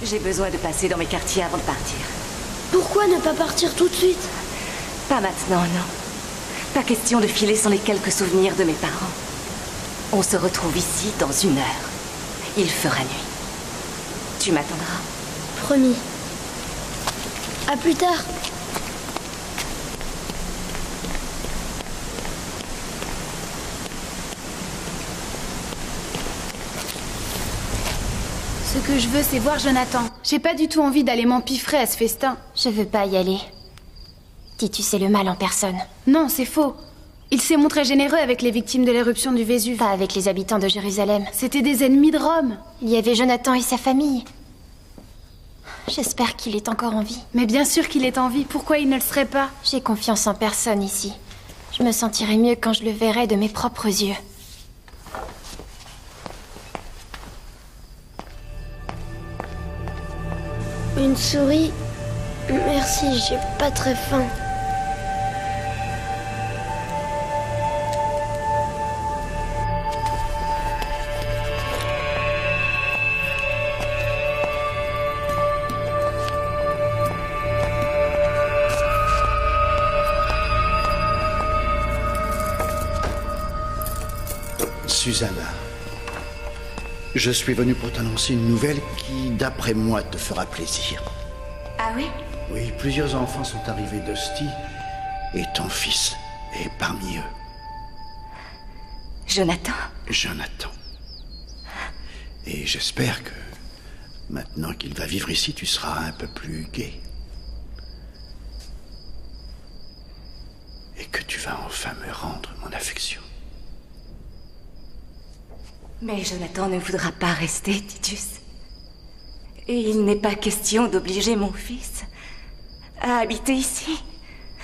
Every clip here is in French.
J'ai besoin de passer dans mes quartiers avant de partir. Pourquoi ne pas partir tout de suite? Pas maintenant, non. Pas question de filer sans les quelques souvenirs de mes parents. On se retrouve ici dans 1 heure. Il fera nuit. Tu m'attendras. Promis. À plus tard. Ce que je veux, c'est voir Jonathan. J'ai pas du tout envie d'aller m'empiffrer à ce festin. Je veux pas y aller. Titus est le mal en personne. Non, c'est faux. Il s'est montré généreux avec les victimes de l'éruption du Vésuve. Pas avec les habitants de Jérusalem. C'était des ennemis de Rome. Il y avait Jonathan et sa famille. J'espère qu'il est encore en vie. Mais bien sûr qu'il est en vie. Pourquoi il ne le serait pas? J'ai confiance en personne ici. Je me sentirai mieux quand je le verrai de mes propres yeux. Une souris? Merci, j'ai pas très faim. Susanna, je suis venu pour t'annoncer une nouvelle qui, d'après moi, te fera plaisir. Ah oui? Oui, plusieurs enfants sont arrivés d'Hostie et ton fils est parmi eux. Jonathan? Jonathan. Et j'espère que, maintenant qu'il va vivre ici, tu seras un peu plus gai. Et que tu vas enfin me rendre mon affection. Mais Jonathan ne voudra pas rester, Titus. Et il n'est pas question d'obliger mon fils à habiter ici.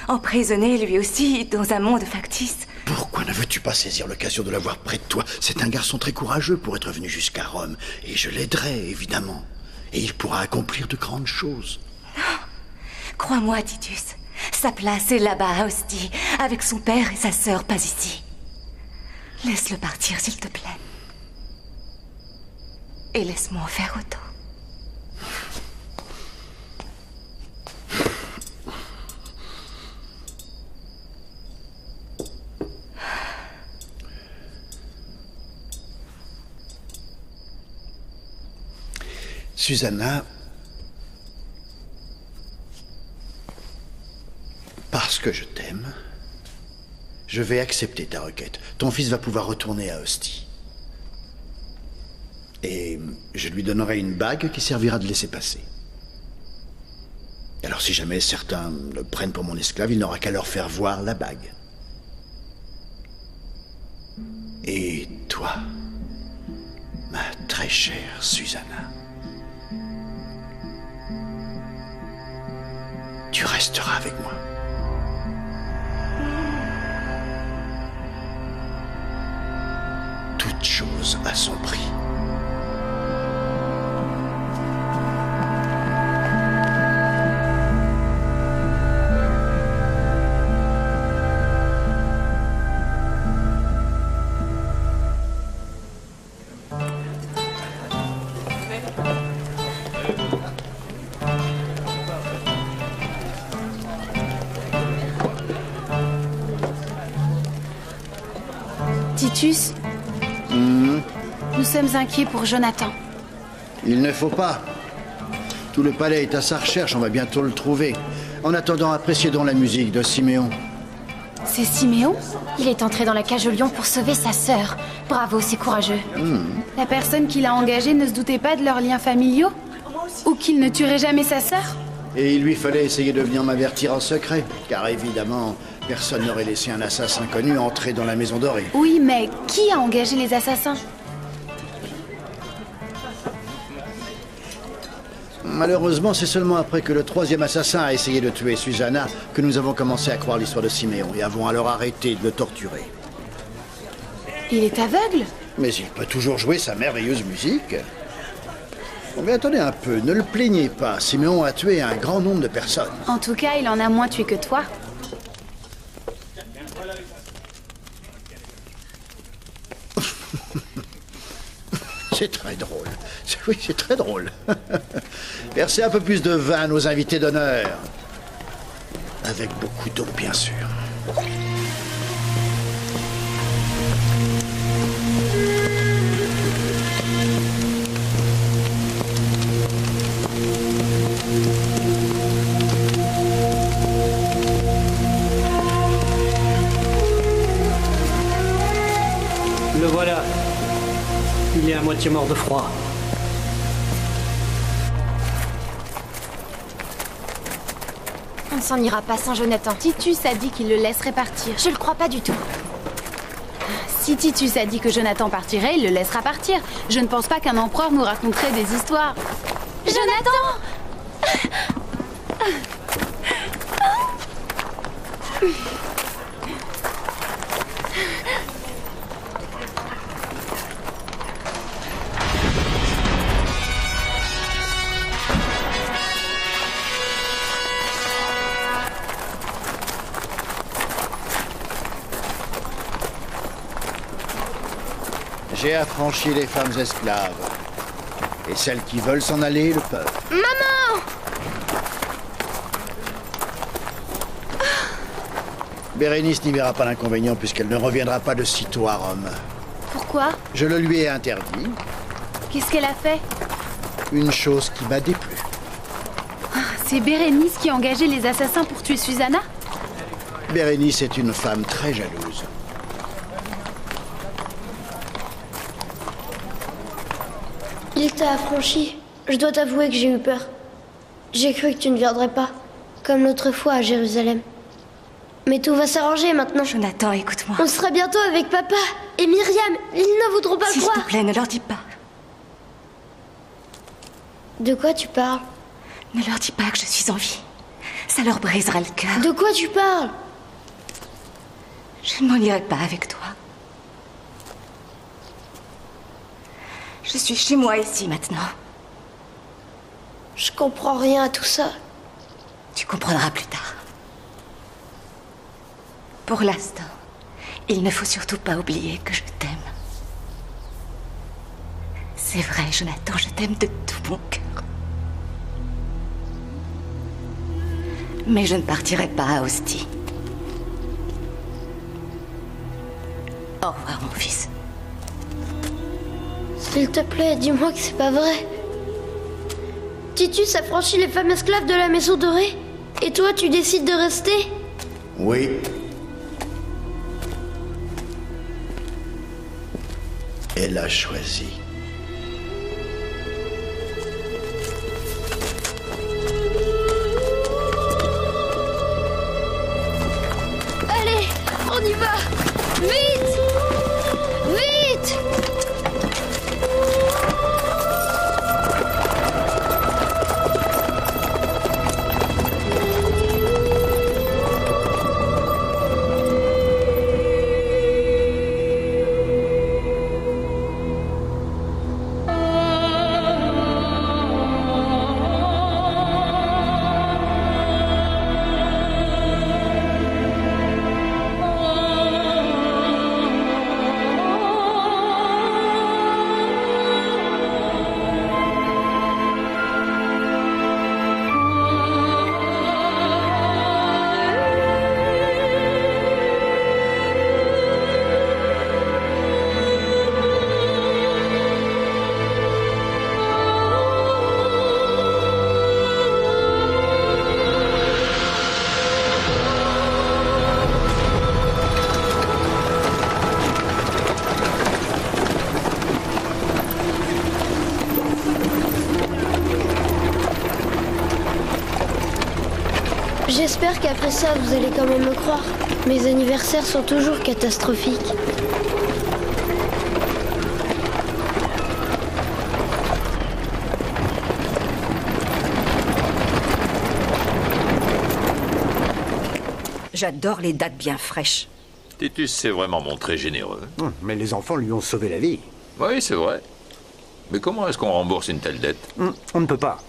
Emprisonné lui aussi dans un monde factice. Pourquoi ne veux-tu pas saisir l'occasion de l'avoir près de toi? C'est un garçon très courageux pour être venu jusqu'à Rome. Et je l'aiderai, évidemment. Et il pourra accomplir de grandes choses. Non. Crois-moi, Titus. Sa place est là-bas à Ostie, avec son père et sa sœur, pas ici. Laisse-le partir, s'il te plaît. Et laisse-moi en faire autant. Susanna, parce que je t'aime, je vais accepter ta requête. Ton fils va pouvoir retourner à Ostie. Et je lui donnerai une bague qui servira de laisser-passer. Alors si jamais certains le prennent pour mon esclave, il n'aura qu'à leur faire voir la bague. Et toi, ma très chère Susanna, tu resteras avec moi. Toute chose a son prix. Titus, nous sommes inquiets pour Jonathan. Il ne faut pas. Tout le palais est à sa recherche, on va bientôt le trouver. En attendant, appréciez donc la musique de Siméon. C'est Siméon? Il est entré dans la cage au lion pour sauver sa sœur. Bravo, c'est courageux. La personne qui l'a engagé ne se doutait pas de leurs liens familiaux? Ou qu'il ne tuerait jamais sa sœur? Et il lui fallait essayer de venir m'avertir en secret, car évidemment, personne n'aurait laissé un assassin connu entrer dans la Maison Dorée. Oui, mais qui a engagé les assassins? Malheureusement, c'est seulement après que le 3e assassin a essayé de tuer Susanna que nous avons commencé à croire l'histoire de Siméon et avons alors arrêté de le torturer. Il est aveugle? Mais il peut toujours jouer sa merveilleuse musique. Bon, mais attendez un peu, ne le plaignez pas. Siméon a tué un grand nombre de personnes. En tout cas, il en a moins tué que toi. C'est très drôle. Oui, c'est très drôle. Versez un peu plus de vin à nos invités d'honneur. Avec beaucoup d'eau, bien sûr. Le voilà. Il est à moitié mort de froid. On ne s'en ira pas sans Jonathan. Titus a dit qu'il le laisserait partir. Je le crois pas du tout. Si Titus a dit que Jonathan partirait, il le laissera partir. Je ne pense pas qu'un empereur nous raconterait des histoires. Jonathan! J'ai affranchi les femmes esclaves. Et celles qui veulent s'en aller le peuvent. Maman! Bérénice n'y verra pas l'inconvénient puisqu'elle ne reviendra pas de sitôt à Rome. Pourquoi? Je le lui ai interdit. Qu'est-ce qu'elle a fait? Une chose qui m'a déplu. C'est Bérénice qui a engagé les assassins pour tuer Susanna? Bérénice est une femme très jalouse. Il t'a affranchi. Je dois t'avouer que j'ai eu peur. J'ai cru que tu ne viendrais pas, comme l'autre fois à Jérusalem. Mais tout va s'arranger maintenant. Jonathan, écoute-moi. On sera bientôt avec papa et Myriam. Ils ne voudront pas S'il te croire. plaît, ne leur dis pas. De quoi tu parles? Ne leur dis pas que je suis en vie. Ça leur brisera le cœur. De quoi tu parles? Je ne m'en irai pas avec toi. Je suis chez moi ici maintenant. Je comprends rien à tout ça. Tu comprendras plus tard. Pour l'instant, il ne faut surtout pas oublier que je t'aime. C'est vrai, Jonathan, je t'aime de tout mon cœur. Mais je ne partirai pas à Ostie. Au revoir, mon fils. S'il te plaît, dis-moi que c'est pas vrai. Titus a franchi les femmes esclaves de la Maison Dorée. Et toi, tu décides de rester? Oui. Elle a choisi. Allez, on y va! Vite! Vite! J'espère qu'après ça, vous allez quand même me croire. Mes anniversaires sont toujours catastrophiques. J'adore les dates bien fraîches. Titus s'est vraiment montré généreux. Mais les enfants lui ont sauvé la vie. Oui, c'est vrai. Mais comment est-ce qu'on rembourse une telle dette? On ne peut pas.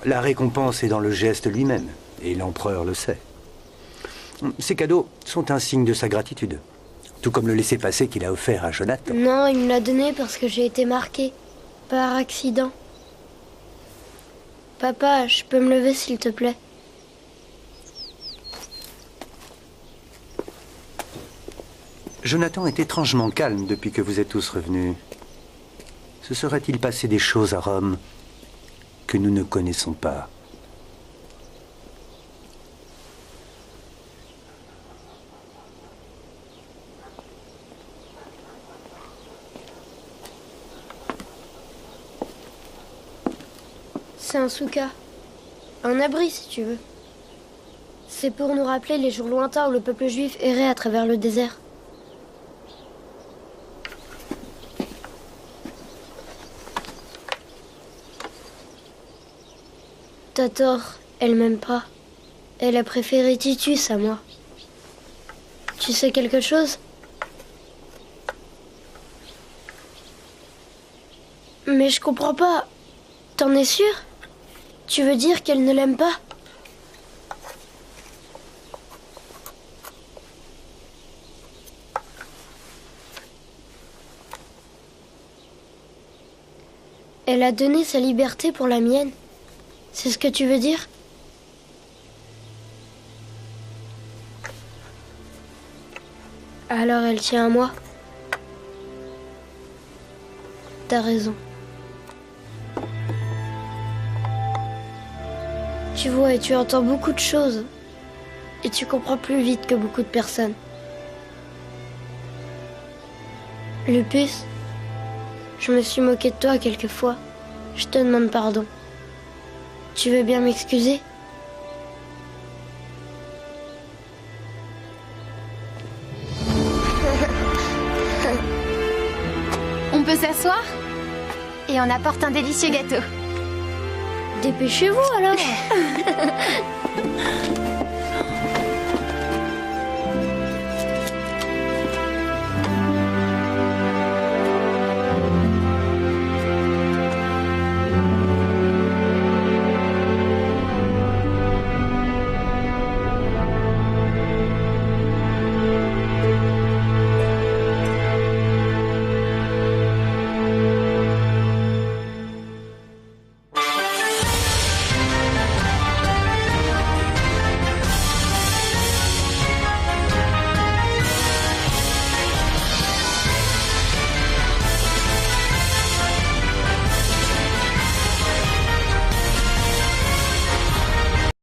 La récompense est dans le geste lui-même. Et l'empereur le sait. Ces cadeaux sont un signe de sa gratitude. Tout comme le laissez-passer qu'il a offert à Jonathan. Non, il me l'a donné parce que j'ai été marquée. Par accident. Papa, je peux me lever s'il te plaît? Jonathan est étrangement calme depuis que vous êtes tous revenus. Se serait-il passé des choses à Rome que nous ne connaissons pas? C'est un souka. Un abri, si tu veux. C'est pour nous rappeler les jours lointains où le peuple juif errait à travers le désert. T'as tort, elle m'aime pas. Elle a préféré Titus à moi. Tu sais quelque chose? Mais je comprends pas. T'en es sûr? Tu veux dire qu'elle ne l'aime pas? Elle a donné sa liberté pour la mienne. C'est ce que tu veux dire? Alors elle tient à moi. T'as raison. Tu vois et tu entends beaucoup de choses. Et tu comprends plus vite que beaucoup de personnes. Lupus, je me suis moqué de toi quelquefois. Je te demande pardon. Tu veux bien m'excuser? On peut s'asseoir? Et on apporte un délicieux gâteau. Dépêchez-vous alors.